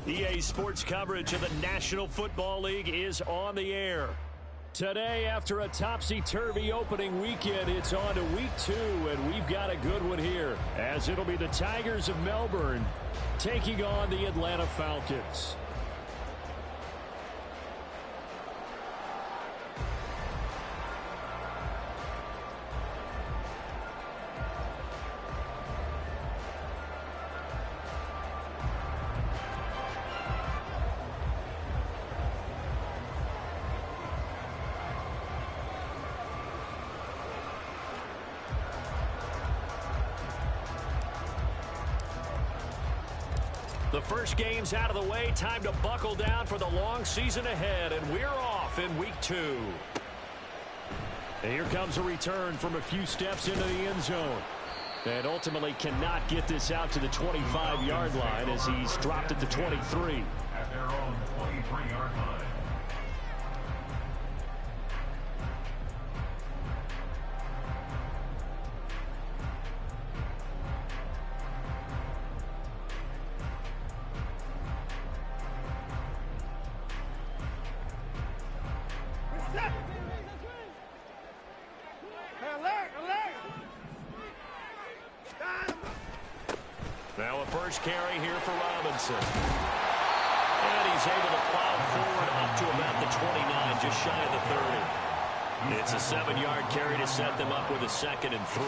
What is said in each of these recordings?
EA Sports coverage of the National Football League is on the air. Today, after a topsy-turvy opening weekend, it's on to week 2, and we've got a good one here, as it'll be the Tigers of Melbourne taking on the Atlanta Falcons. The first game's out of the way. Time to buckle down for the long season ahead, and we're off in week 2. And here comes a return from a few steps into the end zone. And ultimately cannot get this out to the 25-yard line as he's dropped at the 23. At their own 23-yard line. Now a first carry here for Robinson. And he's able to plow forward up to about the 29, just shy of the 30. It's a 7-yard carry to set them up with a 2nd and 3.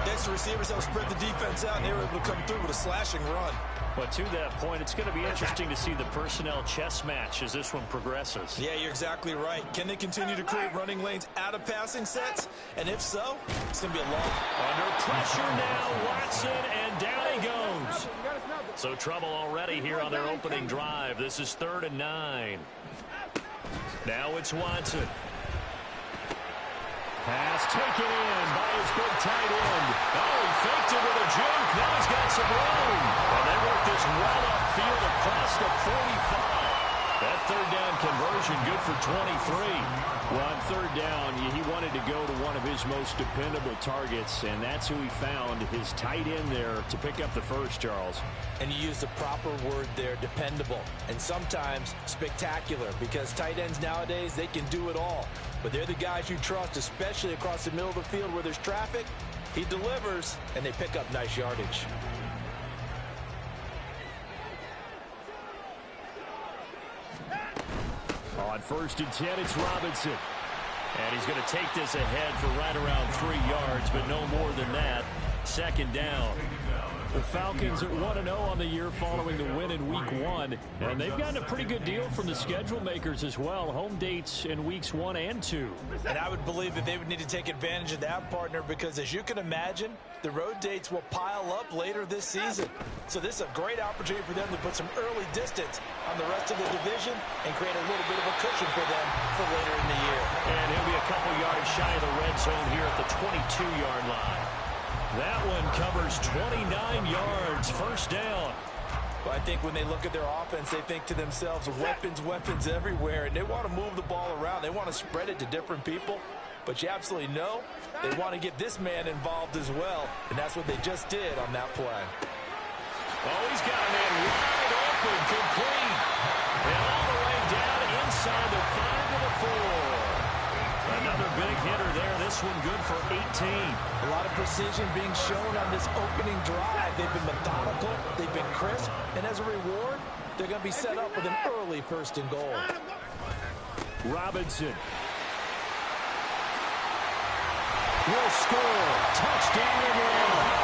Next, the receivers have spread the defense out, and they were able to come through with a slashing run. But to that point, it's going to be interesting to see the personnel chess match as this one progresses. Yeah, you're exactly right. Can they continue to create running lanes out of passing sets? And if so, it's going to be a long. Under pressure now, Watson, and down he goes. So trouble already here on their opening drive. This is 3rd and 9. Now it's Watson. Pass taken in by his big tight end. Oh, he faked it with a juke. Now he's got some room. And they work this well upfield across the 45. That 3rd down conversion good for 23. Well, on 3rd down, he wanted to go to one of his most dependable targets, and that's who he found, his tight end there, to pick up the first, Charles. And you use the proper word there, dependable, and sometimes spectacular, because tight ends nowadays, they can do it all. But they're the guys you trust, especially across the middle of the field where there's traffic. He delivers, and they pick up nice yardage. On 1st and 10, it's Robinson. And he's going to take this ahead for right around 3 yards, but no more than that. 2nd down. The Falcons are 1-0 on the year following the win in Week 1. And they've gotten a pretty good deal from the schedule makers as well. Home dates in Weeks 1 and 2. And I would believe that they would need to take advantage of that, partner, because as you can imagine, the road dates will pile up later this season. So this is a great opportunity for them to put some early distance on the rest of the division and create a little bit of a cushion for them for later in the year. And he'll be a couple yards shy of the red zone here at the 22-yard line. That one covers 29 yards, 1st down. Well, I think when they look at their offense, they think to themselves, weapons, weapons everywhere, and they want to move the ball around. They want to spread it to different people, but you absolutely know they want to get this man involved as well, and that's what they just did on that play. Oh, he's got a man wide open, complete, and all the way down inside the 5 to the 4. Another big hitter there. This one good for 18. A lot of precision being shown on this opening drive. They've been methodical. They've been crisp. And as a reward, they're going to be set up with an early 1st and goal. Robinson will score. Touchdown again.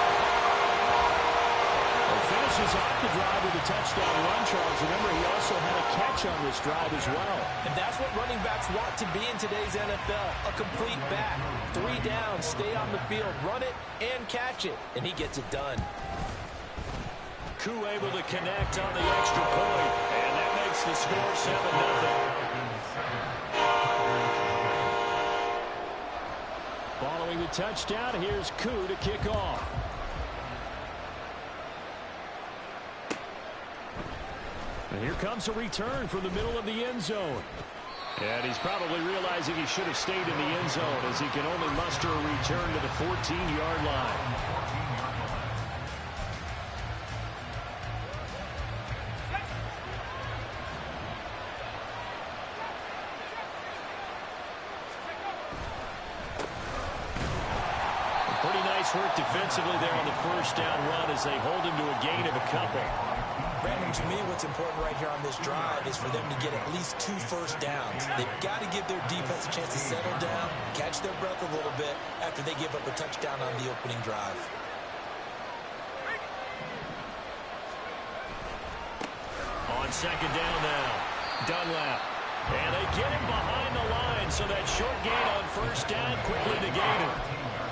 Finishes off the drive with a touchdown run, Charles. Remember, he also had a catch on this drive as well. And that's what running backs want to be in today's NFL, a complete back. 3 downs, stay on the field, run it, and catch it. And he gets it done. Koo able to connect on the extra point, and that makes the score 7-0. Following the touchdown, here's Koo to kick off. And here comes a return from the middle of the end zone. And he's probably realizing he should have stayed in the end zone as he can only muster a return to the 14-yard line. Pretty nice work defensively there on the first down run as they hold him to a gain of a couple. Brandon, to me, what's important right here on this drive is for them to get at least 2 first downs. They've got to give their defense a chance to settle down, catch their breath a little bit after they give up a touchdown on the opening drive. On second down now, Dunlap. And they get him behind the line, so that short gain on first down quickly negated.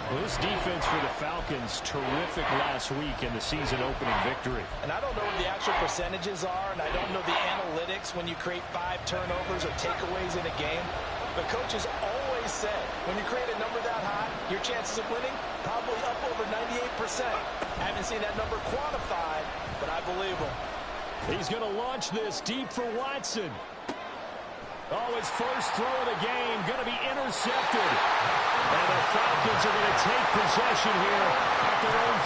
Well, this defense for the Falcons, terrific last week in the season-opening victory. And I don't know what the actual percentages are, and I don't know the analytics when you create 5 turnovers or takeaways in a game. But coaches always say, when you create a number that high, your chances of winning probably up over 98%. I haven't seen that number quantified, but I believe him. He's going to launch this deep for Watson. Oh, his first throw of the game going to be intercepted. And the Falcons are going to take possession here at their own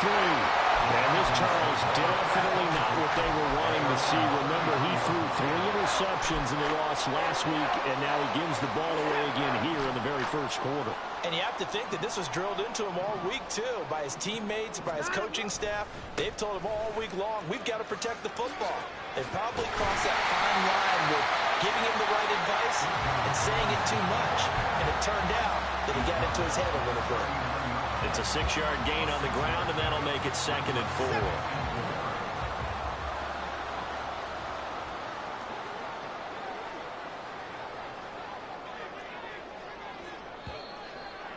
33. And this, Charles, definitely not what they were wanting to see. Remember, he threw 3 interceptions in the loss last week, and now he gives the ball away again here in the very first quarter. And you have to think that this was drilled into him all week, too, by his teammates, by his coaching staff. They've told him all week long, we've got to protect the football. They've probably crossed that fine line with giving him the right advice and saying it too much. And it turned out that he got into his head a little bit. It's a 6-yard gain on the ground, and that'll make it 2nd and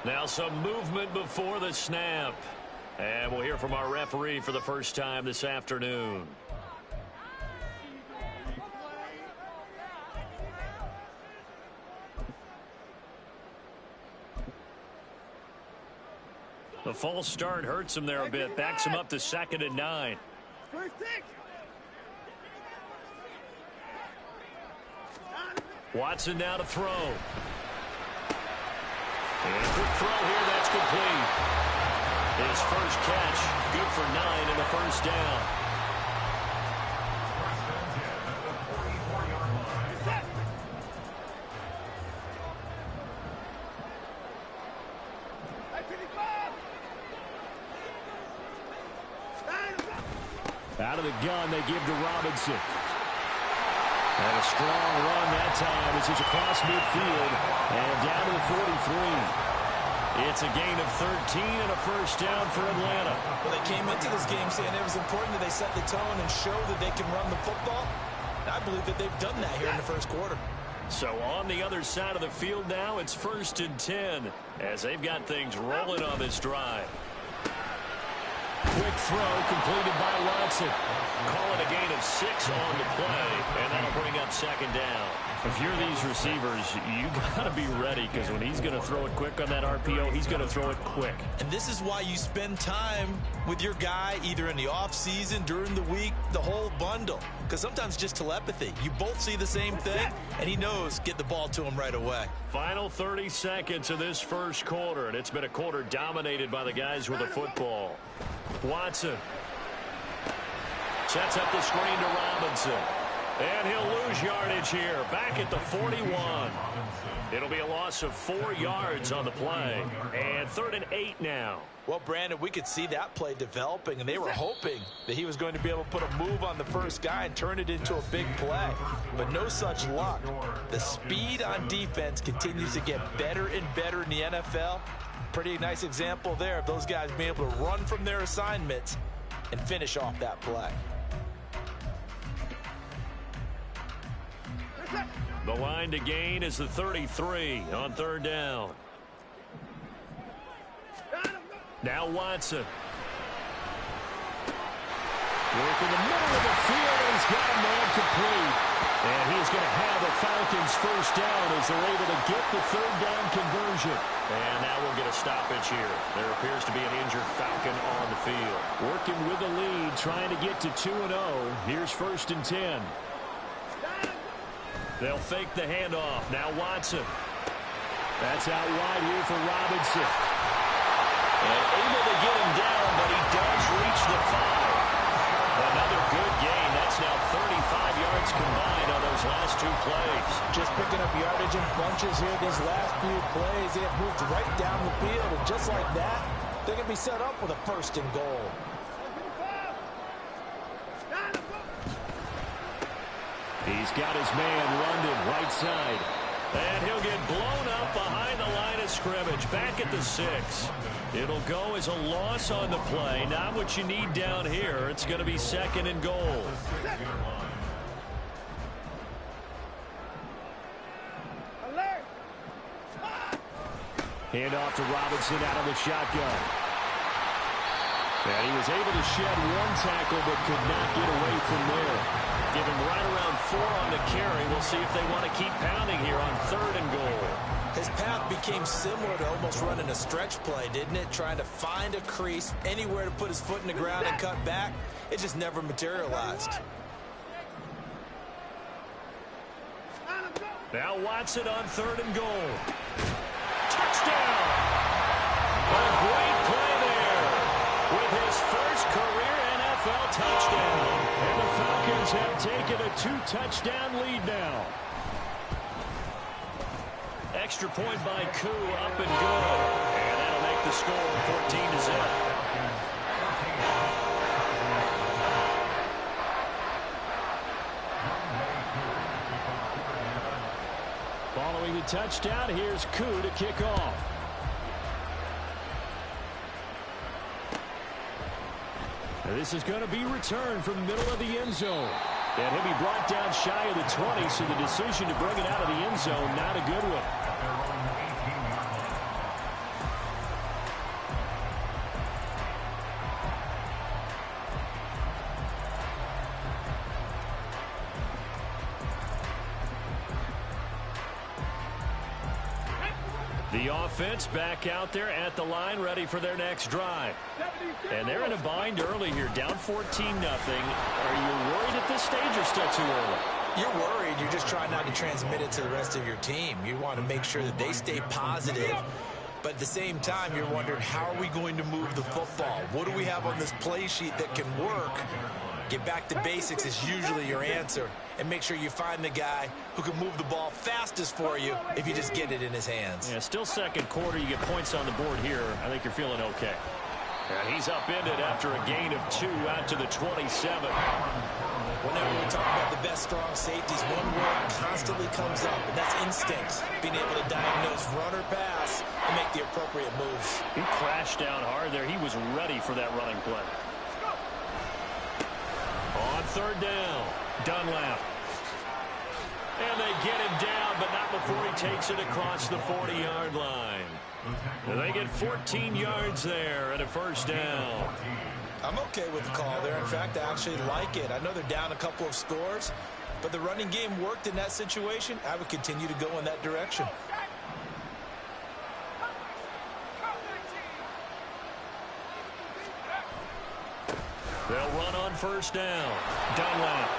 4. Now some movement before the snap. And we'll hear from our referee for the first time this afternoon. The false start hurts him there a bit. Backs him up to 2nd and 9. Watson now to throw. And a quick throw here, that's complete. His first catch, good for 9 and the first down. Out of the gun, they give to Robinson. And a strong run that time as he's across midfield and down to the 43. It's a gain of 13 and a first down for Atlanta. Well, they came into this game saying it was important that they set the tone and show that they can run the football. And I believe that they've done that here in the first quarter. So on the other side of the field now, it's 1st and 10 as they've got things rolling on this drive. Quick throw completed by Watson. Call it a gain of 6 on the play, and that'll bring up 2nd down. If you're these receivers, you got to be ready because when he's going to throw it quick on that RPO, he's going to throw it quick. And this is why you spend time with your guy either in the offseason, during the week, the whole bundle. Because sometimes just telepathy. You both see the same thing, and he knows get the ball to him right away. Final 30 seconds of this first quarter, and it's been a quarter dominated by the guys with the football. Watson sets up the screen to Robinson. And he'll lose yardage here, back at the 41. It'll be a loss of 4 yards on the play. And 3rd and 8 now. Well, Brandon, we could see that play developing, and they were hoping that he was going to be able to put a move on the first guy and turn it into a big play. But no such luck. The speed on defense continues to get better and better in the NFL. Pretty nice example there of those guys being able to run from their assignments and finish off that play. The line to gain is the 33 on 3rd down. Now Watson. Work in the middle of the field, and he's got a man complete. And he's going to have the Falcons first down as they're able to get the 3rd down conversion. And now we'll get a stoppage here. There appears to be an injured Falcon on the field. Working with the lead, trying to get to 2-0. Here's 1st and 10. They'll fake the handoff. Now Watson. That's out wide here for Robinson. And able to get him down, but he does reach the 5. Another good gain. That's now 35 yards combined on those last 2 plays. Just picking up yardage in bunches here these last few plays. They have moved right down the field, and just like that, They can be set up with a 1st and goal. He's got his man, London, right side. And he'll get blown up behind the line of scrimmage, back at the 6. It'll go as a loss on the play. Not what you need down here. It's going to be 2nd and goal. Hand off to Robinson out of the shotgun. And he was able to shed 1 tackle but could not get away from there. Give him right around 4 on the carry. We'll see if they want to keep pounding here on 3rd and goal. His path became similar to almost running a stretch play, didn't it? Trying to find a crease, anywhere to put his foot in the ground and cut back. It just never materialized. Now Watson on 3rd and goal. Touchdown! A great play there with his first career NFL touchdown. And the Falcons have taken a 2-touchdown lead now. Extra point by Koo, up and good. And that'll make the score 14-0. Following the touchdown, here's Koo to kick off. Now this is going to be returned from the middle of the end zone. And he'll be brought down shy of the 20, so the decision to bring it out of the end zone, not a good one. The offense back out there at the line, ready for their next drive. And they're in a bind early here, down 14-0. Are you worried at this stage or still too early? You're worried. You're just trying not to transmit it to the rest of your team. You want to make sure that they stay positive. But at the same time, you're wondering, how are we going to move the football? What do we have on this play sheet that can work? Get back to basics is usually your answer. And make sure you find the guy who can move the ball fastest for you if you just get it in his hands. Yeah, still 2nd quarter. You get points on the board here. I think you're feeling okay. And he's upended after a gain of 2 out to the 27. Whenever we talk about the best strong safeties, one word constantly comes up, and that's instinct. Being able to diagnose run or pass and make the appropriate moves. He crashed down hard there. He was ready for that running play. On 3rd down, Dunlap. And they get him down, but not before he takes it across the 40-yard line. And they get 14 yards there and a 1st down. I'm okay with the call there. In fact, I actually like it. I know they're down a couple of scores, but the running game worked in that situation. I would continue to go in that direction. They'll run on 1st down. Dunlap.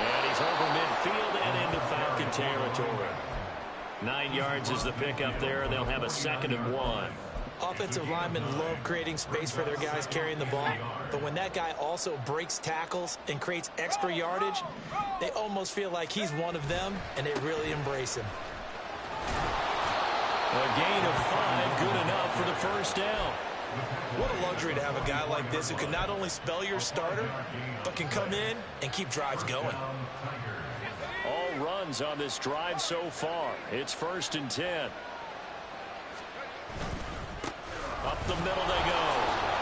And he's over midfield and into Falcon territory. 9 yards is the pickup there. They'll have a 2nd and 1. Offensive linemen love creating space for their guys carrying the ball, but when that guy also breaks tackles and creates extra yardage, they almost feel like he's one of them, and they really embrace him. A gain of 5, good enough for the 1st down. What a luxury to have a guy like this who can not only spell your starter, but can come in and keep drives going. All runs on this drive so far. It's 1st and 10. Up the middle they go.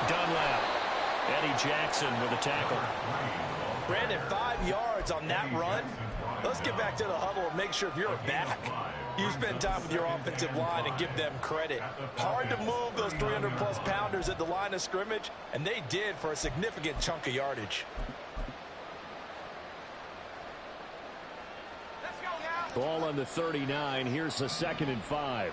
Dunlap. Eddie Jackson with a tackle. Brandon, 5 yards on that run. Let's get back to the huddle and make sure if you're a back, you spend time with your offensive line and give them credit. Hard to move those 300-plus pounders at the line of scrimmage, and they did for a significant chunk of yardage. Ball on the 39. Here's the 2nd and 5.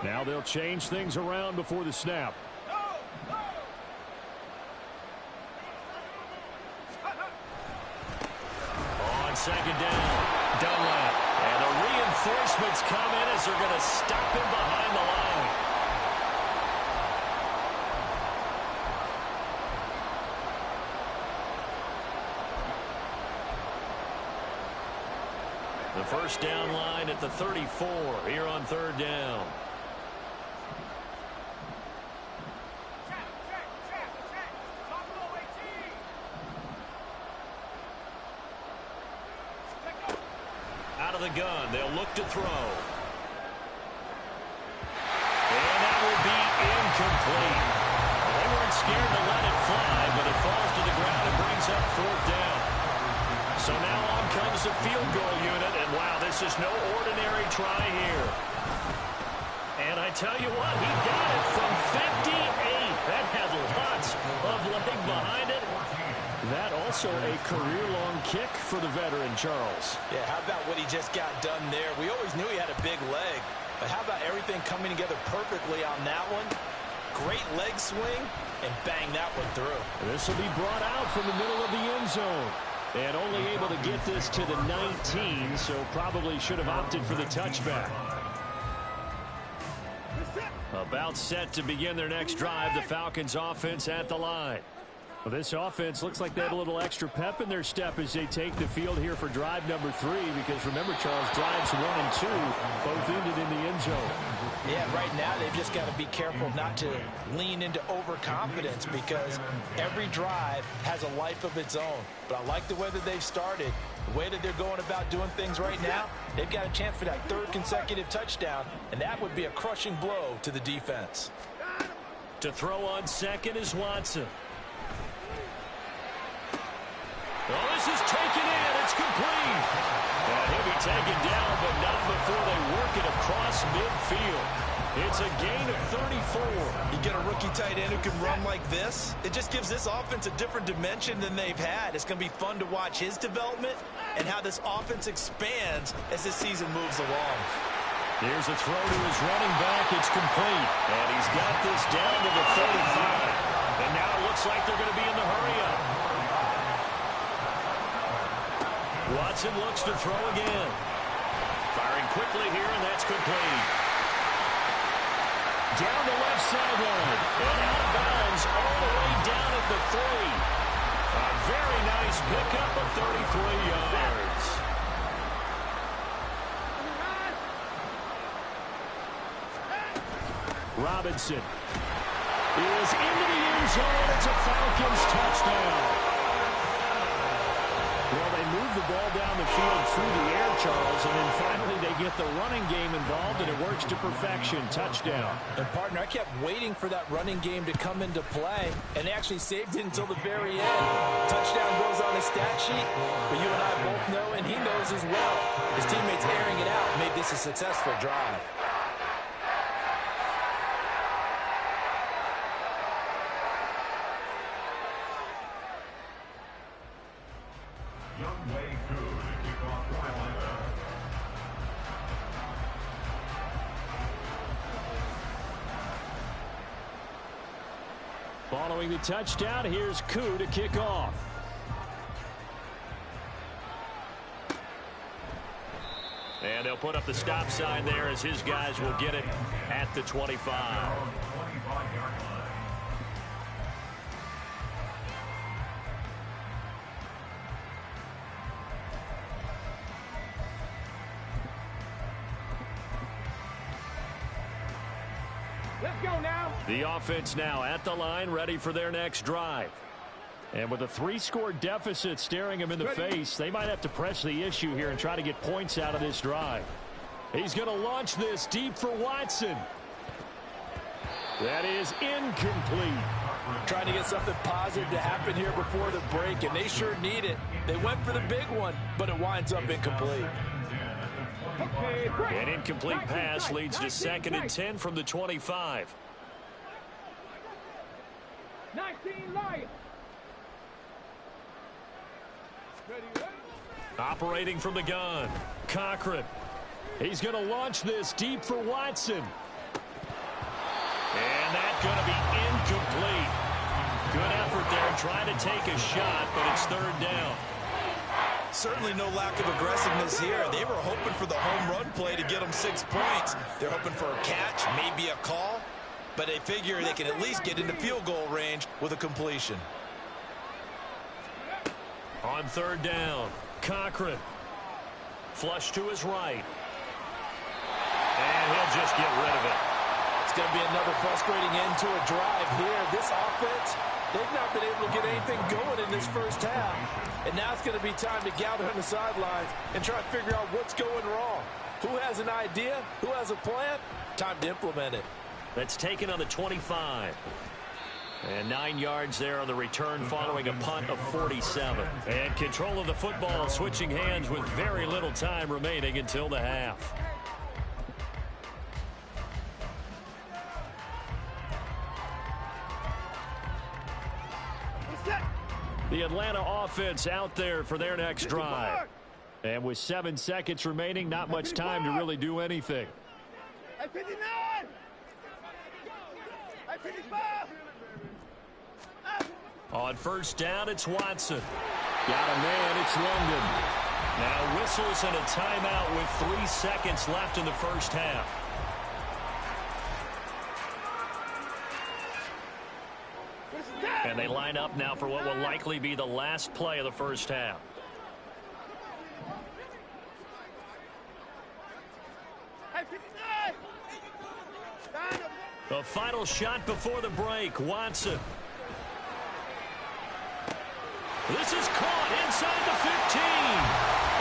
Now they'll change things around before the snap. On 2nd down, Dunlap. And the reinforcements come in as they're going to stop him behind the line. The first down line at the 34 here on third down. Out of the gun, they'll look to throw. And that will be incomplete. They weren't scared to let it fly, but it falls to the ground and brings up fourth down. So now on comes the field goal unit, and wow, this is no ordinary try here. And I tell you what, he got it from 58. That had lots of leg behind it. That also a career-long kick for the veteran, Charles. Yeah, how about what he just got done there? We always knew he had a big leg, but how about everything coming together perfectly on that one? Great leg swing, and bang that one through. This will be brought out from the middle of the end zone. And only able to get this to the 19, so probably should have opted for the touchback. About set to begin their next drive, the Falcons offense at the line. Well, this offense looks like they have a little extra pep in their step as they take the field here for drive number 3, because remember, Charles, drives 1 and 2 both ended in the end zone. Yeah, right now they've just got to be careful not to lean into overconfidence, because every drive has a life of its own. But I like the way that they've started, the way that they're going about doing things right now. They've got a chance for that 3rd consecutive touchdown, and that would be a crushing blow to the defense. To throw on second is Watson. Well, this is taken in. It's complete. And he'll be taken down, but not before they work it across midfield. It's a gain of 34. You get a rookie tight end who can run like this, it just gives this offense a different dimension than they've had. It's going to be fun to watch his development and how this offense expands as this season moves along. Here's a throw to his running back. It's complete. And he's got this down to the 45. And now it looks like they're going to be in the hurry-up. Watson looks to throw again. Firing quickly here, and that's complete. Down the left sideline. And out of bounds all the way down at the 3. A very nice pickup of 33 yards. Robinson is into the end zone. It's a Falcons touchdown. Well, they move the ball down the field through the air, Charles, and then finally they get the running game involved, and it works to perfection. Touchdown. And, partner, I kept waiting for that running game to come into play, and they actually saved it until the very end. Touchdown goes on his stat sheet, but you and I both know, and he knows as well, his teammates airing it out made this a successful drive. Following the touchdown, here's Koo to kick off. And they'll put up the stop sign there as his guys will get it at the 25. Let's go now. The offense now at the line, ready for their next drive. And with a 3-score deficit staring him in the face, they might have to press the issue here and try to get points out of this drive. He's going to launch this deep for Watson. That is incomplete. Trying to get something positive to happen here before the break, and they sure need it. They went for the big one, but it winds up incomplete. An incomplete pass leads to 2nd and 10 from the 25. 19 Lions. Operating from the gun, Cochran. He's going to launch this deep for Watson. And that's going to be incomplete. Good effort there trying to take a shot, but it's 3rd down. Certainly no lack of aggressiveness here. They were hoping for the home run play to get them 6 points. They're hoping for a catch, maybe a call, but they figure they can at least get into field goal range with a completion. On 3rd down, Cochran. Flush to his right. And he'll just get rid of it. It's going to be another frustrating end to a drive here. This offense, they've not been able to get anything going in this first half. And now it's going to be time to gather on the sidelines and try to figure out what's going wrong. Who has an idea? Who has a plan? Time to implement it. That's taken on the 25. And 9 yards there on the return following a punt of 47. And control of the football switching hands with very little time remaining until the half. The Atlanta offense out there for their next drive. And with 7 seconds remaining, not much time to really do anything. On first down, it's Watson. Got a man, it's London. Now whistles and a timeout with 3 seconds left in the first half. And they line up now for what will likely be the last play of the first half. The final shot before the break, Watson. This is caught inside the 15.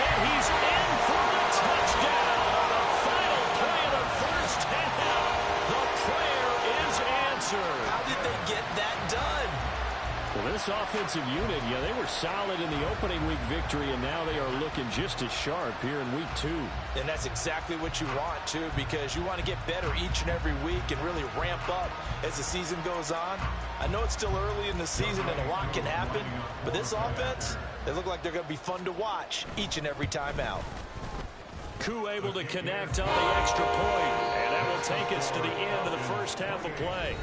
And he's in for the touchdown on the final play of the first half. The prayer is answered. How did they get that done? Well, this offensive unit, yeah, they were solid in the opening week victory, and now they are looking just as sharp here in week 2. And that's exactly what you want, too, because you want to get better each and every week and really ramp up as the season goes on. I know it's still early in the season and a lot can happen, but this offense, they look like they're going to be fun to watch each and every time out. Koo able to connect on the extra point, and that will take us to the end of the first half of play.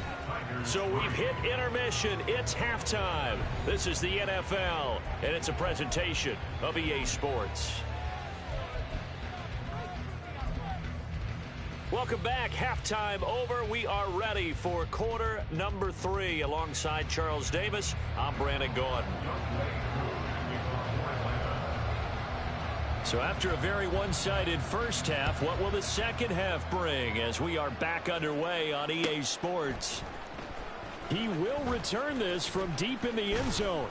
So we've hit intermission. It's halftime. This is the NFL, and it's a presentation of EA Sports. Welcome back. Halftime over. We are ready for quarter number 3. Alongside Charles Davis, I'm Brandon Gaudin. So after a very one-sided first half, what will the second half bring as we are back underway on EA Sports? He will return this from deep in the end zone.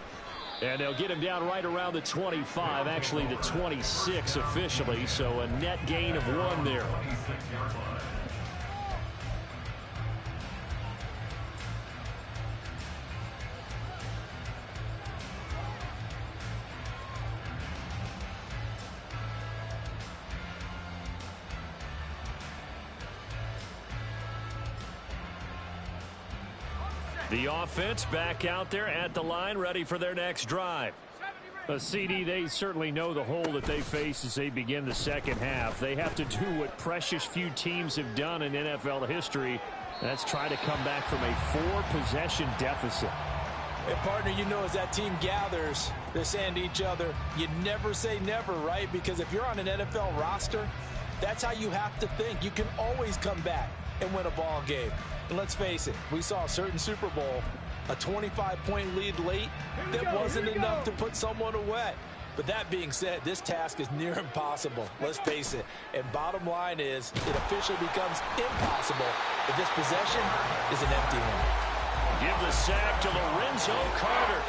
And they'll get him down right around the 25, actually the 26 officially, so a net gain of 1 there. The offense back out there at the line, ready for their next drive. CD, they certainly know the hole that they face as they begin the second half. They have to do what precious few teams have done in NFL history. That's try to come back from a 4-possession deficit. And, partner, you know as that team gathers, they're saying to each other, you never say never, right? Because if you're on an NFL roster, that's how you have to think. You can always come back and win a ball game. And let's face it, we saw a certain Super Bowl, a 25-point lead late, that wasn't enough to put someone away. But that being said, this task is near impossible. Let's face it. And bottom line is, it officially becomes impossible if this possession is an empty one. Give the sack to Lorenzo Carter.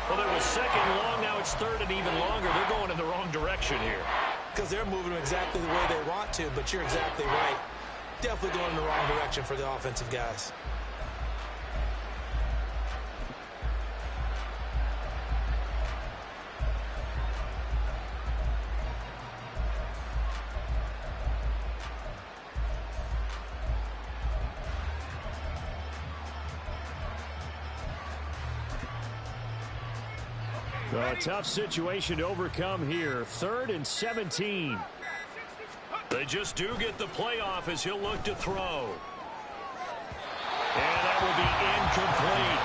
Well, there was second long, now it's third and even longer. They're going in the wrong direction here. Because they're moving exactly the way they want to, but you're exactly right. Definitely going in the wrong direction for the offensive guys. A tough situation to overcome here. 3rd and 17. They just do get the playoff as he'll look to throw. And that will be incomplete.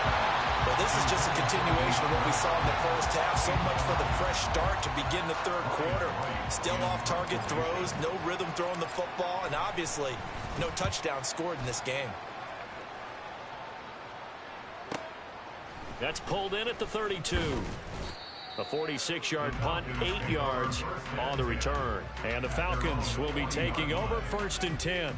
Well, this is just a continuation of what we saw in the first half. So much for the fresh start to begin the third quarter. Still off-target throws, no rhythm throwing the football, and obviously no touchdown scored in this game. That's pulled in at the 32. A 46-yard punt, 8 yards on the return. And the Falcons will be taking over 1st and 10.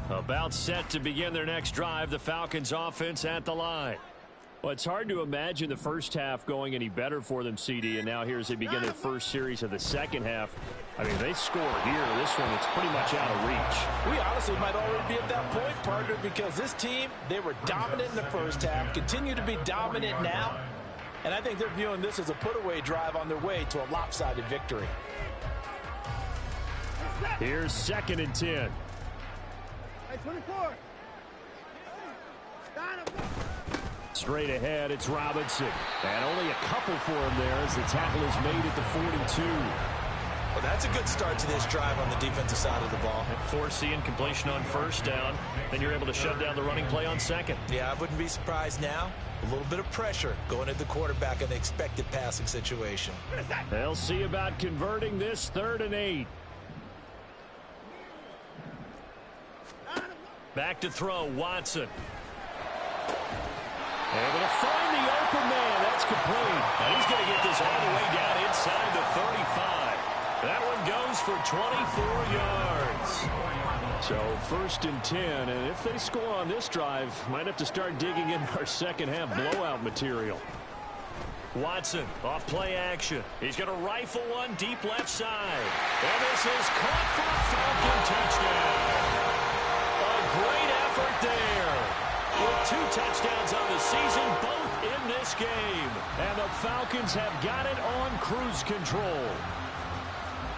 About set to begin their next drive, the Falcons offense at the line. Well, it's hard to imagine the first half going any better for them, CD, and now here as they begin their first series of the second half. I mean, they score here. This one, it's pretty much out of reach. We honestly might already be at that point, partner, because this team, they were dominant in the first half, continue to be dominant now, and I think they're viewing this as a put-away drive on their way to a lopsided victory. Here's 2nd and 10. 24. Straight ahead, it's Robinson. And only a couple for him there as the tackle is made at the 42. Well, that's a good start to this drive on the defensive side of the ball. Force the incompletion on 1st down. Then you're able to shut down the running play on 2nd. Yeah, I wouldn't be surprised now. A little bit of pressure going at the quarterback in the expected passing situation. They'll see about converting this 3rd and 8. Back to throw, Watson. Able to find the open man. That's complete. And he's going to get this all the way down inside the 35. That one goes for 24 yards. So 1st and 10. And if they score on this drive, might have to start digging in our second half blowout material. Watson off play action. He's going to rifle one deep left side. And this is caught for a Falcon touchdown. Great effort there. With 2 touchdowns on the season, both in this game. And the Falcons have got it on cruise control.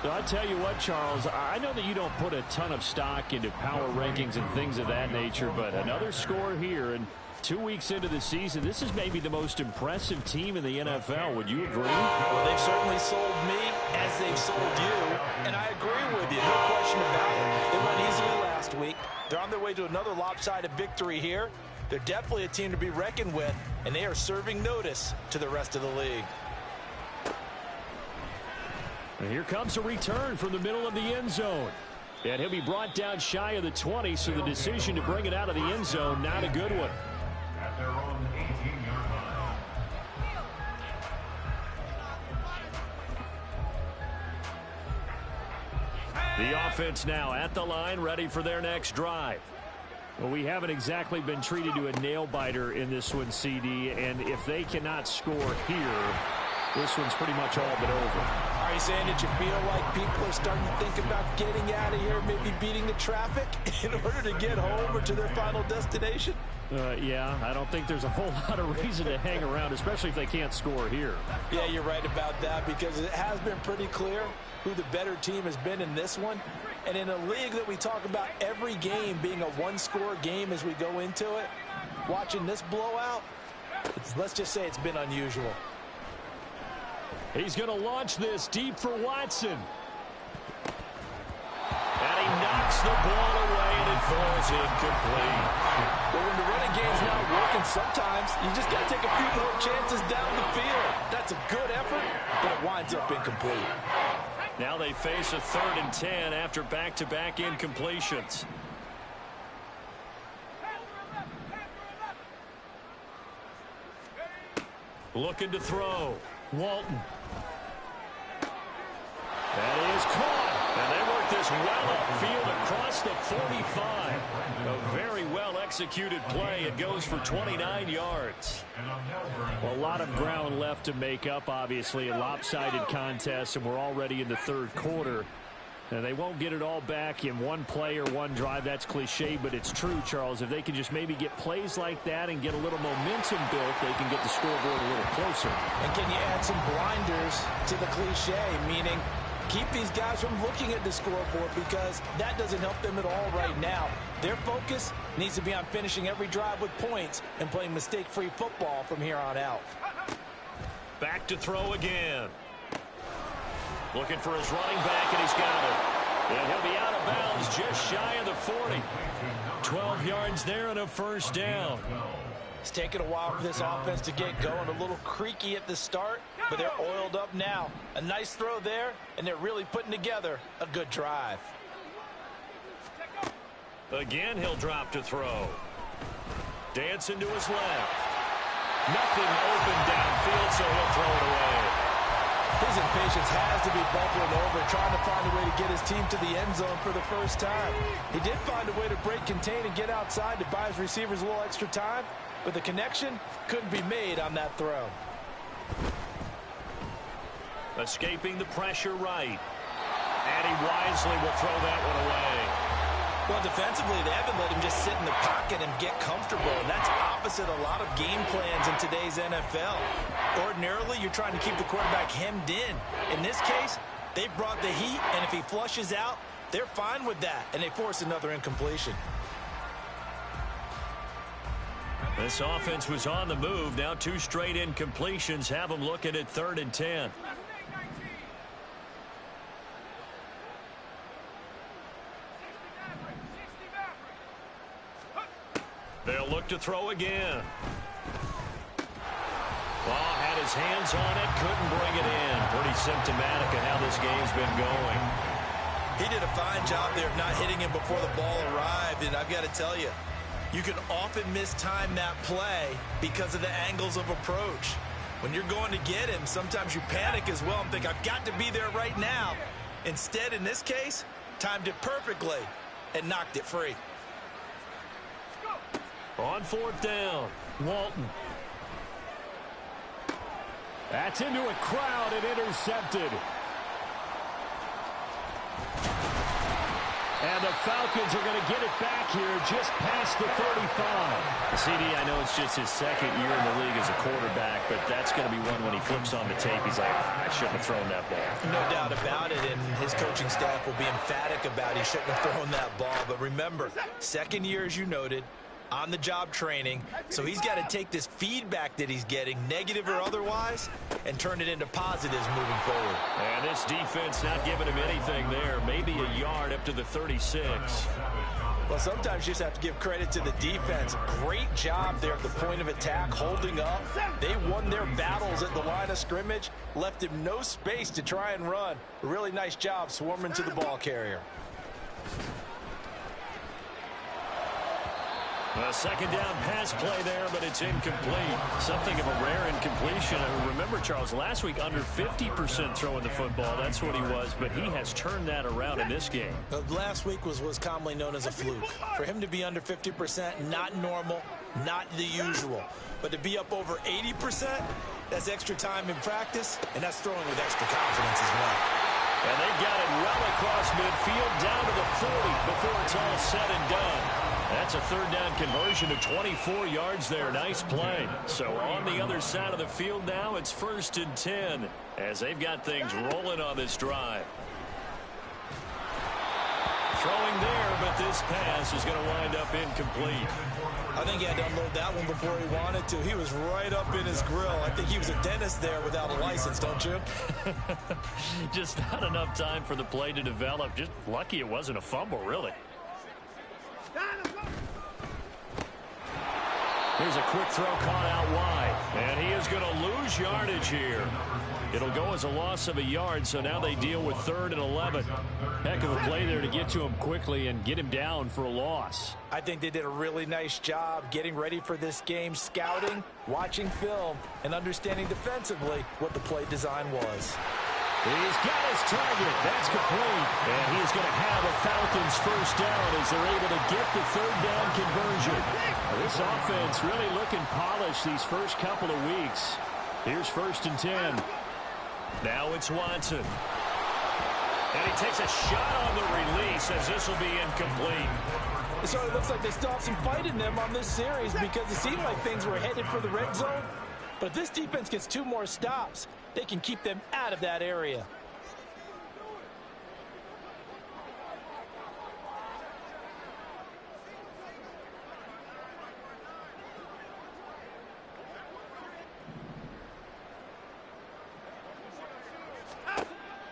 I'll tell you what, Charles, I know that you don't put a ton of stock into power rankings and things of that nature, but another score here, and 2 weeks into the season, this is maybe the most impressive team in the NFL. Would you agree? Well, they've certainly sold me as they've sold you, and I agree with you. No question about it. They won easily last week. They're on their way to another lopsided victory here. They're definitely a team to be reckoned with, and they are serving notice to the rest of the league. And here comes a return from the middle of the end zone. And he'll be brought down shy of the 20, so the decision to bring it out of the end zone, not a good one. At their own 18-yard line. The offense now at the line, ready for their next drive. Well, we haven't exactly been treated to a nail-biter in this one, CD, and if they cannot score here, this one's pretty much all but over. Are you saying that you feel like people are starting to think about getting out of here, maybe beating the traffic in order to get home or to their final destination? Yeah, I don't think there's a whole lot of reason to hang around, especially if they can't score here. Yeah, you're right about that, because it has been pretty clear who the better team has been in this one. And in a league that we talk about every game being a one-score game as we go into it, watching this blowout, let's just say it's been unusual. He's going to launch this deep for Watson. And he knocks the ball away, and it falls incomplete. Well, when the running game's not working, sometimes you just got to take a few more chances down the field. That's a good effort, but it winds up incomplete. Now they face a 3rd and 10 after back-to-back incompletions. Looking to throw. Walton. That is caught. And they work this well upfield across the 45. A very well-executed play. It goes for 29 yards. Well, a lot of ground left to make up, obviously, a lopsided contest, and we're already in the 3rd quarter. And they won't get it all back in one play or one drive. That's cliche, but it's true, Charles. If they can just maybe get plays like that and get a little momentum built, they can get the scoreboard a little closer. And can you add some blinders to the cliche, meaning keep these guys from looking at the scoreboard, because that doesn't help them at all right now. Their focus needs to be on finishing every drive with points and playing mistake-free football from here on out. Back to throw again. Looking for his running back, and he's got it. And he'll be out of bounds just shy of the 40. 12 yards there and a first down. It's taken a while for this offense to get going. A little creaky at the start, but they're oiled up now. A nice throw there, and they're really putting together a good drive. Again, he'll drop to throw. Dancing to his left. Nothing open downfield, so he'll throw it away. His impatience has to be bubbling over, trying to find a way to get his team to the end zone for the first time. He did find a way to break contain and get outside to buy his receivers a little extra time, but the connection couldn't be made on that throw. Escaping the pressure right. And he wisely will throw that one away. Well, defensively, they haven't let him just sit in the pocket and get comfortable, and that's opposite a lot of game plans in today's NFL. Ordinarily, you're trying to keep the quarterback hemmed in. In this case, they brought the heat, and if he flushes out, they're fine with that, and they force another incompletion. This offense was on the move. Now 2 straight incompletions have them looking at 3rd and 10. They'll look to throw again. Law had his hands on it, couldn't bring it in. Pretty symptomatic of how this game's been going. He did a fine job there of not hitting him before the ball arrived, and I've got to tell you, you can often mistime that play because of the angles of approach. When you're going to get him, sometimes you panic as well and think, I've got to be there right now. Instead, in this case, timed it perfectly and knocked it free. On 4th down, Walton. That's into a crowd and intercepted. And the Falcons are going to get it back here just past the 35. CD, I know it's just his 2nd year in the league as a quarterback, but that's going to be one when he flips on the tape. He's like, I shouldn't have thrown that ball. No doubt about it, and his coaching staff will be emphatic about he shouldn't have thrown that ball. But remember, 2nd year, as you noted, on-the-job training, so he's got to take this feedback that he's getting, negative or otherwise, and turn it into positives moving forward. And this defense not giving him anything there, maybe a yard up to the 36. Well, sometimes you just have to give credit to the defense. Great job there at the point of attack, holding up. They won their battles at the line of scrimmage, left him no space to try and run. A really nice job swarming to the ball carrier. A 2nd down pass play there, but it's incomplete. Something of a rare incompletion. Remember, Charles, last week under 50% throwing the football. That's what he was, but he has turned that around in this game. Last week was commonly known as a fluke. For him to be under 50%, not normal, not the usual. But to be up over 80%, that's extra time in practice, and that's throwing with extra confidence as well. And they've got it well across midfield down to the 40 before it's all said and done. That's a 3rd down conversion to 24 yards there. Nice play. So on the other side of the field now, it's 1st and 10 as they've got things rolling on this drive. Throwing there, but this pass is going to wind up incomplete. I think he had to unload that one before he wanted to. He was right up in his grill. I think he was a dentist there without a license, don't you? Just not enough time for the play to develop. Just lucky it wasn't a fumble, really. Here's a quick throw caught out wide. And he is going to lose yardage here. It'll go as a loss of a yard, so now they deal with 3rd and 11. Heck of a play there to get to him quickly and get him down for a loss. I think they did a really nice job getting ready for this game, scouting, watching film, and understanding defensively what the play design was. He's got his target. That's complete. And he is going to have a Falcons 1st down as they're able to get the 3rd down conversion. This offense really looking polished these first couple of weeks. Here's 1st and 10. Now it's Watson. And he takes a shot on the release as this will be incomplete. It sort of looks like they still have some fight in them on this series because it seemed like things were headed for the red zone. But if this defense gets 2 more stops, they can keep them out of that area.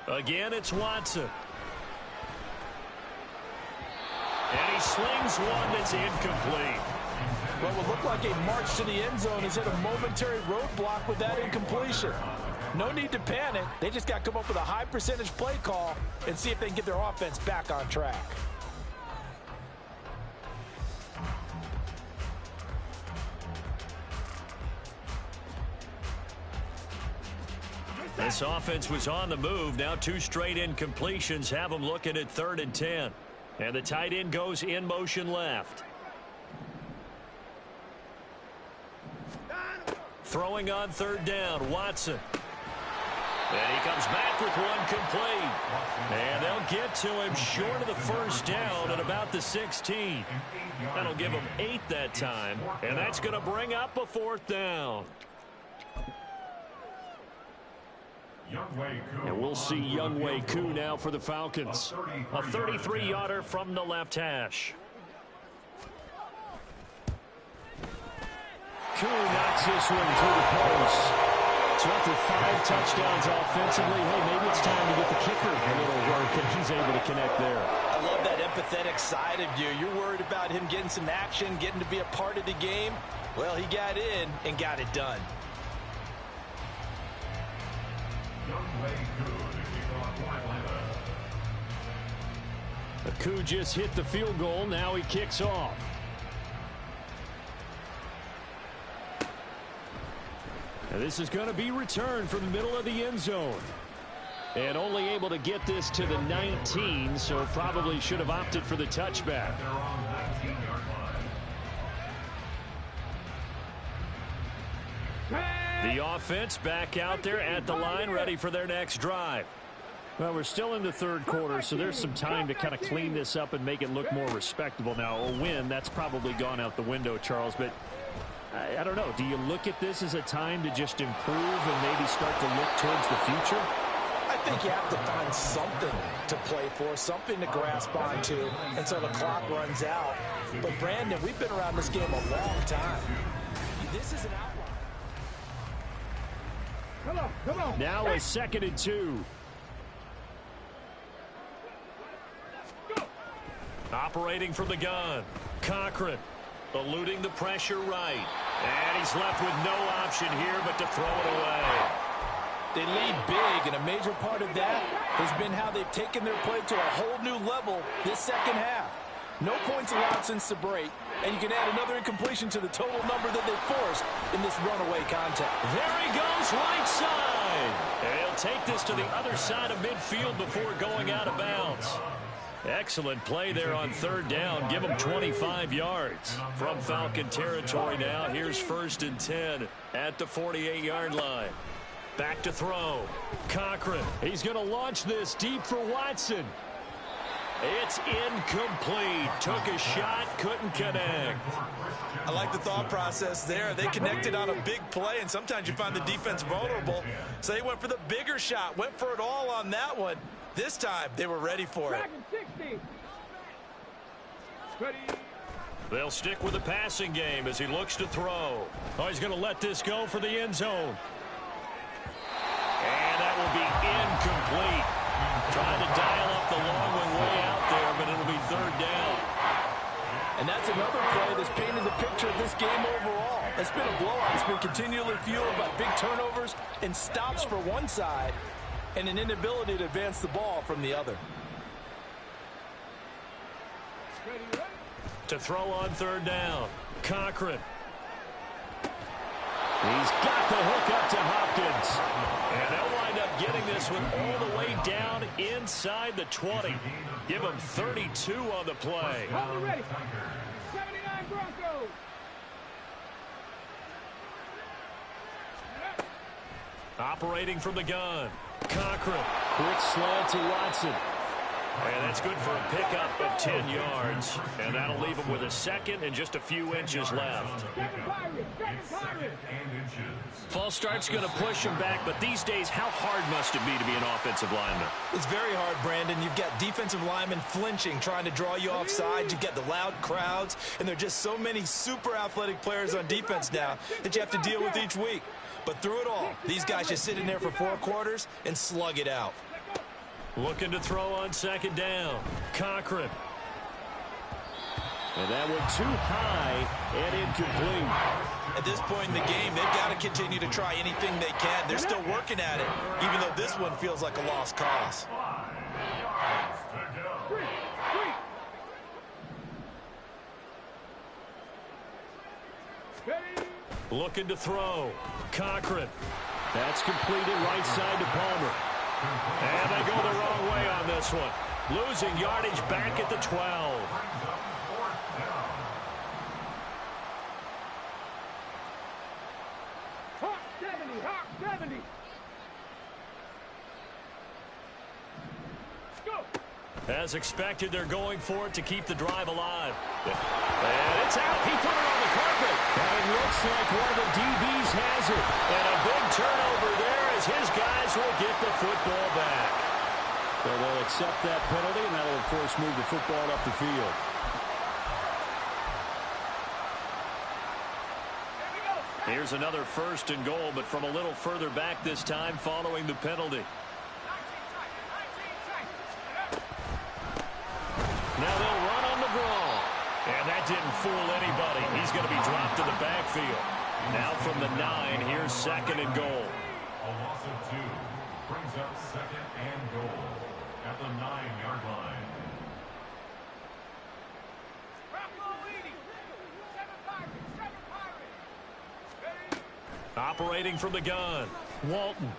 Again, it's Watson. And he slings one that's incomplete. What would look like a march to the end zone has hit a momentary roadblock with that incompletion. No need to panic. They just got to come up with a high percentage play call and see if they can get their offense back on track. This offense was on the move. Now 2 straight incompletions have them looking at 3rd and 10. And the tight end goes in motion left. Throwing on 3rd down, Watson. And he comes back with one complete. And they'll get to him short of the 1st down at about the 16. That'll give him 8 that time. And that's going to bring up a 4th down. And we'll see Younghoe Koo now for the Falcons. A 33-yarder from the left hash. Koo knocks this one through the post. So after 5 touchdowns offensively, hey, maybe it's time to get the kicker a little work, and he's able to connect there. I love that empathetic side of you. You're worried about him getting some action, getting to be a part of the game. Well, he got in and got it done. Koo just hit the field goal. Now he kicks off. And this is going to be returned from the middle of the end zone. And only able to get this to the 19, so probably should have opted for the touchback. The offense back out there at the line, ready for their next drive. Well, we're still in the 3rd quarter, so there's some time to kind of clean this up and make it look more respectable. Now, a win, that's probably gone out the window, Charles, but I don't know. Do you look at this as a time to just improve and maybe start to look towards the future? I think you have to find something to play for, something to grasp onto until the clock runs out. But, Brandon, we've been around this game a long time. This is an outlier. Come on. Now a 2nd and 2. Operating from the gun. Cochran eluding the pressure right. And he's left with no option here but to throw it away. They lead big, and a major part of that has been how they've taken their play to a whole new level this second half. No points allowed since the break, and you can add another incompletion to the total number that they forced in this runaway contact. There he goes, right side. And he'll take this to the other side of midfield before going out of bounds. Excellent play there on 3rd down. Give him 25 yards. From Falcon territory now, here's 1st and 10 at the 48-yard line. Back to throw. Cochran. He's going to launch this deep for Watson. It's incomplete. Took a shot, couldn't connect. I like the thought process there. They connected on a big play, and sometimes you find the defense vulnerable. So they went for the bigger shot, went for it all on that one. This time, they were ready for it. They'll stick with the passing game as he looks to throw. Oh, he's going to let this go for the end zone. And that will be incomplete. Trying to dial up the long one way out there, but it'll be 3rd down. And that's another play that's painted the picture of this game overall. It's been a blowout. It's been continually fueled by big turnovers and stops for one side and an inability to advance the ball from the other. To throw on 3rd down, Cochran. He's got the hook up to Hopkins. And they'll wind up getting this one all the way down inside the 20. Give him 32 on the play. Hold it ready. 79 Broncos. Operating from the gun. Cochran. Quick slant to Watson. And that's good for a pickup of 10 yards. And that'll leave him with a 2nd and just a few inches left. False start's going to push him back, but these days, how hard must it be to be an offensive lineman? It's very hard, Brandon. You've got defensive linemen flinching, trying to draw you off sides. You've got the loud crowds, and there are just so many super athletic players on defense now that you have to deal with each week. But through it all, these guys just sit in there for 4 quarters and slug it out. Looking to throw on 2nd down. Cochran. And that one too high and incomplete. At this point in the game, they've got to continue to try anything they can. They're still working at it, even though this one feels like a lost cause. Looking to throw. Cochran. That's completed right side to Palmer. And they go the wrong way on this one. Losing yardage back at the 12. Hawk 70, Hawk 70. Go. As expected, they're going for it to keep the drive alive. And it's out. He put it on the carpet. And it looks like one of the DBs has it. And a big turnover there as his guys will get the football back. So they'll accept that penalty, and that'll, of course, move the football up the field. Here's another 1st and goal, but from a little further back this time following the penalty. Now they'll run on the draw. And that didn't fool anybody. He's going to be dropped to the backfield. Now from the 9, here's 2nd and goal. A loss of 2 brings up 2nd and goal at the 9-yard line. Operating from the gun, Walton.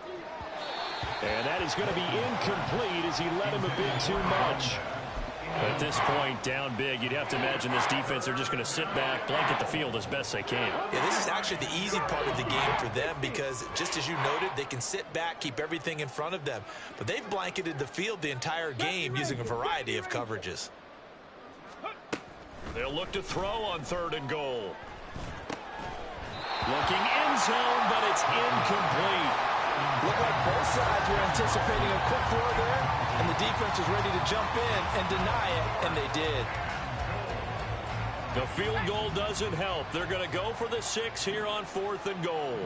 And that is going to be incomplete as he let him a bit too much. At this point, down big, you'd have to imagine this defense, they're just going to sit back, blanket the field as best they can. Yeah, this is actually the easy part of the game for them because, just as you noted, they can sit back, keep everything in front of them. But they've blanketed the field the entire game using a variety of coverages. They'll look to throw on 3rd and goal. Looking end zone, but it's incomplete. Looked like both sides were anticipating a quick throw there, and the defense was ready to jump in and deny it, and they did. The field goal doesn't help. They're going to go for the 6 here on 4th and goal.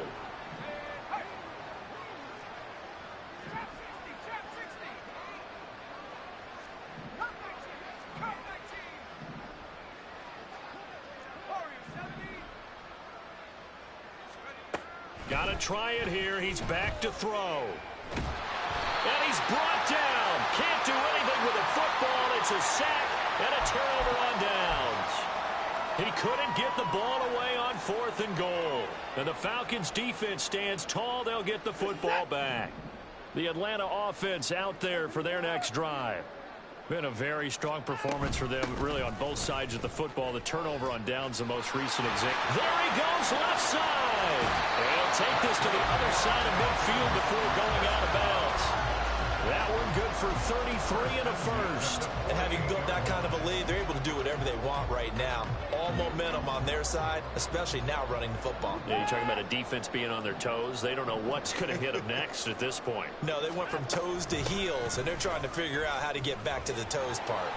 Got to try it here. He's back to throw. And he's brought down. Can't do anything with the football. It's a sack and a turnover on downs. He couldn't get the ball away on 4th and goal. And the Falcons defense stands tall. They'll get the football back. The Atlanta offense out there for their next drive. Been a very strong performance for them, really, on both sides of the football. The turnover on downs, the most recent example. There he goes, left side. And he'll take this to the other side of midfield before going out of bounds. That one good for 33 and a 1st. And having built that kind of a lead, they're able to do whatever they want right now. All momentum on their side, especially now running the football. Yeah, you're talking about a defense being on their toes. They don't know what's going to hit them next at this point. No, they went from toes to heels, and they're trying to figure out how to get back to the toes part.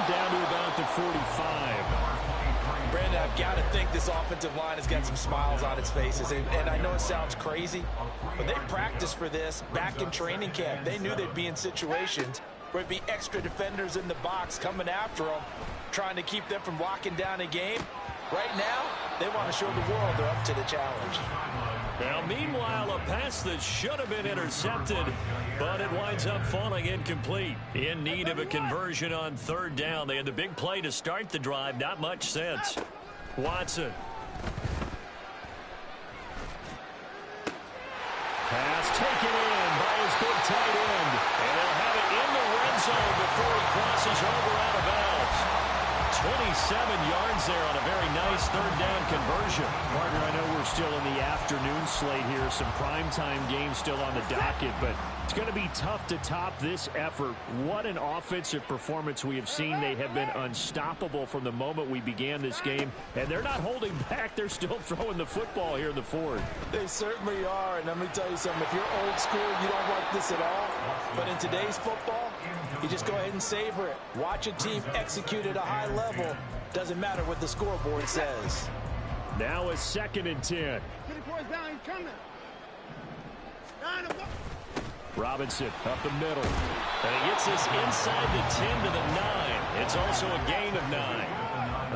Down to about the 45. Brandon, I've got to think this offensive line has got some smiles on its faces. And I know it sounds crazy, but they practiced for this back in training camp. They knew they'd be in situations where it'd be extra defenders in the box coming after them, trying to keep them from locking down a game. Right now, they want to show the world they're up to the challenge. Now, meanwhile, a pass that should have been intercepted, but it winds up falling incomplete. In need of a conversion on 3rd down. They had the big play to start the drive. Not much sense. Watson. Pass taken in by his big tight end. And they'll have it in the red zone before he crosses over out of bounds. 27 yards there on a very nice 3rd down conversion. Partner, I know we're still in the afternoon slate here. Some primetime games still on the docket, but it's going to be tough to top this effort. What an offensive performance we have seen. They have been unstoppable from the moment we began this game, and they're not holding back. They're still throwing the football here in the 4th. They certainly are, and let me tell you something. If you're old school, you don't like this at all. But in today's football, you just go ahead and savor it. Watch a team execute at a high level. Doesn't matter what the scoreboard says. Now a 2nd and 10. Get it, boys, down. He's coming. Robinson up the middle. And he gets this inside the 10 to the 9. It's also a gain of 9.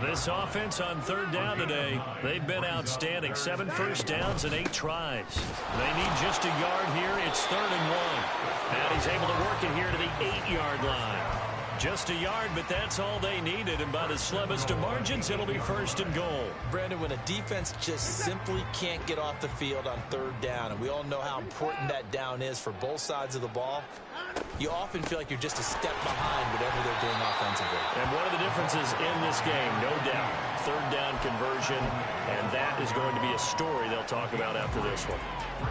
This offense on third down today, they've been outstanding. 7 first downs and 8 tries. They need just a yard here. It's 3rd and 1. And he's able to work it here to the 8-yard line. Just a yard, but that's all they needed. And by the slimmest of margins, it'll be 1st and goal. Brandon, when a defense just simply can't get off the field on third down, and we all know how important that down is for both sides of the ball, you often feel like you're just a step behind whatever they're doing offensively. And one of the differences in this game, no doubt, third down conversion, and that is going to be a story they'll talk about after this one.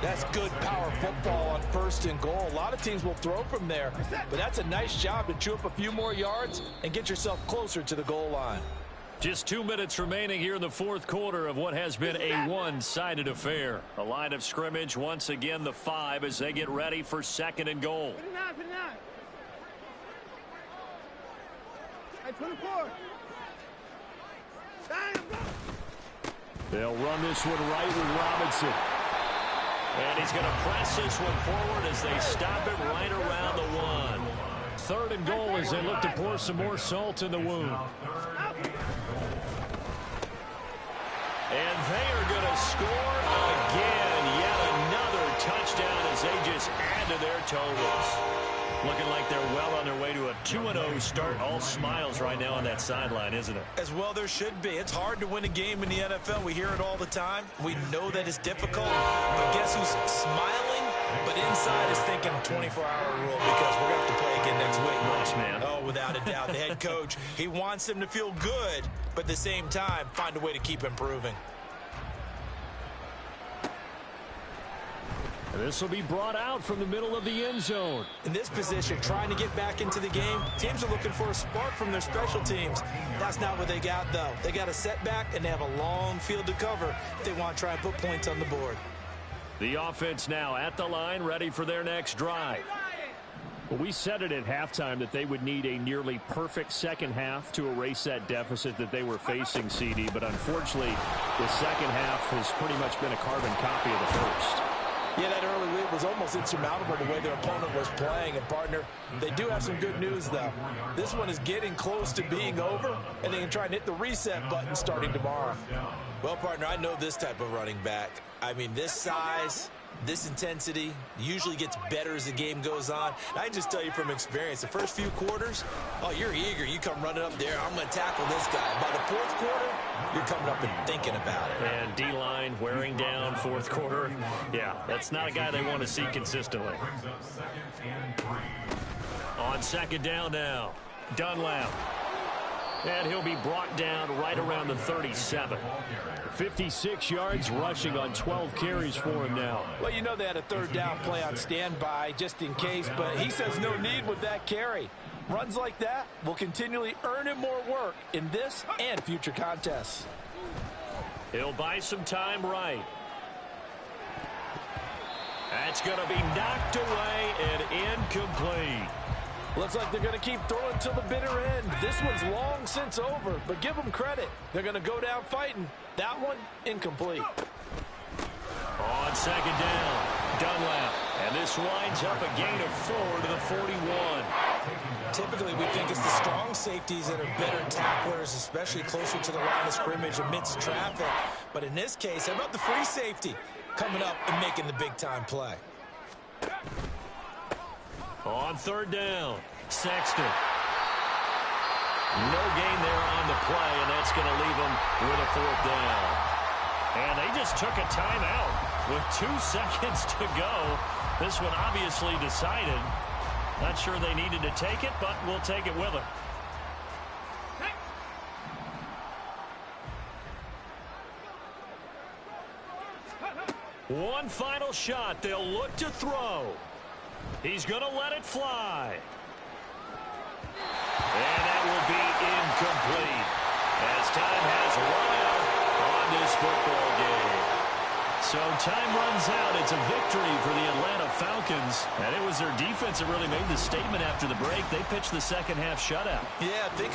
That's good power football on 1st and goal. A lot of teams will throw from there, but that's a nice job to chew up a few more yards and get yourself closer to the goal line. Just 2 minutes remaining here in the 4th quarter of what has been a one-sided affair. A line of scrimmage, once again the 5 as they get ready for 2nd and goal. 24. They'll run this one right with Robinson. And he's going to press this one forward as they stop it right around the 1. 3rd and goal as they look to pour some more salt in the wound. And they are going to score again. Yet another touchdown as they just add to their totals. Looking like they're well on their way to a 2-0 start. All smiles right now on that sideline, isn't it? As well there should be. It's hard to win a game in the NFL. We hear it all the time. We know that it's difficult. But guess who's smiling? But inside is thinking 24-hour rule because we're going to have to play again next week. Nice, man. Oh, without a doubt. The head coach, he wants them to feel good, but at the same time, find a way to keep improving. And this will be brought out from the middle of the end zone. In this position, trying to get back into the game, teams are looking for a spark from their special teams. That's not what they got, though. They got a setback, and they have a long field to cover if they want to try and put points on the board. The offense now at the line, ready for their next drive. Well, we said it at halftime that they would need a nearly perfect second half to erase that deficit that they were facing, CD. But unfortunately, the second half has pretty much been a carbon copy of the first. Yeah, that early lead was almost insurmountable the way their opponent was playing. And, partner, they do have some good news, though. This one is getting close to being over, and they can try and hit the reset button starting tomorrow. Well, partner, I know this type of running back. I mean, this size, this intensity usually gets better as the game goes on. And I can just tell you from experience, the first few quarters, oh, you're eager. You come running up there, I'm going to tackle this guy. By the 4th quarter, you're coming up and thinking about it. And D-line wearing down 4th quarter. Yeah, that's not a guy they want to see consistently. On 2nd down now, Dunlap. And he'll be brought down right around the 37. 56 yards rushing on 12 carries for him now. Well, you know they had a 3rd down play on standby just in case, but he says no need with that carry. Runs like that will continually earn him more work in this and future contests. He'll buy some time right. That's going to be knocked away and incomplete. Looks like they're going to keep throwing till the bitter end. This one's long since over, but give them credit. They're going to go down fighting. That one, incomplete. On 2nd down, Dunlap. And this winds up a gain of 4 to the 41. Typically, we think it's the strong safeties that are better tacklers, especially closer to the line of scrimmage amidst traffic. But in this case, how about the free safety coming up and making the big-time play? On 3rd down, Sexton. No gain there on the play, and that's going to leave them with a 4th down. And they just took a timeout with 2 seconds to go. This one obviously decided. Not sure they needed to take it, but we'll take it with them. One final shot. They'll look to throw. He's going to let it fly. And that will be incomplete as time has run out on this football game. So time runs out. It's a victory for the Atlanta Falcons. And it was their defense that really made the statement after the break. They pitched the second half shutout. Yeah, think